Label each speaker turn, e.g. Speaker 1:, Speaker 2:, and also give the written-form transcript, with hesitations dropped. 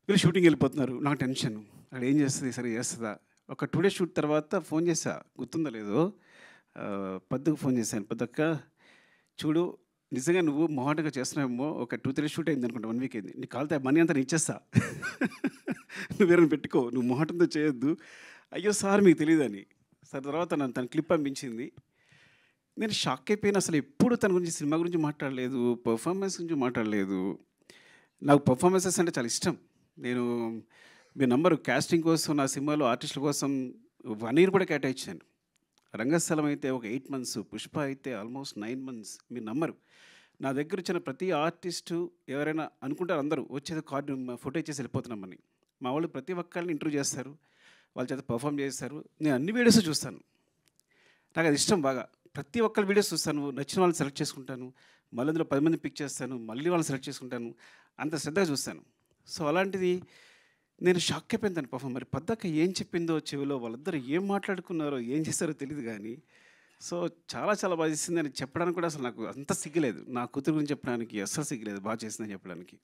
Speaker 1: వీళ్ళు షూటింగ్‌కెళ్ళిపోతున్నారు. నాకు టెన్షన్. ఆడేం చేస్తది? సరిగ్గా చేస్తదా? ఒక 2 డేస్ షూట్ తర్వాత ఫోన్ చేశా. గుర్తుందో లేదో పద్దుకు ఫోన్ చేశాను. "పద్దక్క చూడు నిజంగా నువ్వు మొహాటంగా చేస్తున్నావేమో ఒక 2, 3 షూట్ అయిందనుకుంటా 1 వీక్ అయింది. నీకు కావాలితే ఆ మనీ అంతా నేను ఇచ్చేస్తా. నువ్వు వేరేని పెట్టుకో. నువ్వు మొహాటంతో చేయొద్దు." "అయ్యో! సార్ మీకు తెలీదని." తర్వాత తన క్లిప్ పంపించింది. నేను షాక్ అయిపోయాను. అసలు ఎప్పుడు తన గురించి సినిమా గురించి మాట్లాడలేదు. పెర్ఫార్మన్స్ గురించి మాట్లాడలేదు. నాకు పెర్ఫార్మన్సెస్ అంటే చాలా ఇష్టం. నేను మీరు నమ్మరు కాస్టింగ్ కోసం నా సినిమాలో ఆర్టిస్టుల కోసం 1 ఇయర్ కూడా కేటాయించాను. రంగస్థలం అయితే ఒక 8 మంత్స్, పుష్ప అయితే ఆల్మోస్ట్ 9 మంత్స్. మీరు నమ్మరు. నా దగ్గర వచ్చిన ప్రతి ఆర్టిస్టు ఎవరైనా అనుకుంటారు అందరూ వచ్చేది కార్డు ఫోటో ఇచ్చేసి వెళ్ళిపోతున్నామని. మా వాళ్ళు ప్రతి ఒక్కళ్ళని ఇంటర్వ్యూ చేస్తారు. వాళ్ళ చేత పెర్ఫార్మ్ చేస్తారు. నేను అన్ని వీడియోస్ చూస్తాను. నాకు అది ఇష్టం బాగా. ప్రతి ఒక్కళ్ళ వీడియోస్ చూస్తాను. నచ్చిన వాళ్ళని సెలెక్ట్ చేసుకుంటాను. మళ్ళీ అందులో 10 మందిని పిక్ చేస్తాను. మళ్ళీ వాళ్ళని సెలెక్ట్ చేసుకుంటాను. అంత శ్రద్ధగా చూస్తాను. సో, అలాంటిది నేను షాక్ అయిపోయాను తన పెర్ఫార్మ్. మరి పద్దక్క ఏం చెప్పిందో చెవిలో వాళ్ళిద్దరూ ఏం మాట్లాడుకున్నారో, ఏం చేశారో తెలీదు గానీ, సో, చాలా చాలా బాగా చేసిందని చెప్పడానికి కూడా అసలు నాకు అంత సిగ్గులేదు. నా కూతురు గురించి చెప్పడానికి అస్సలు సిగ్గులేదు. బాగా చేసిందని చెప్పడానికి.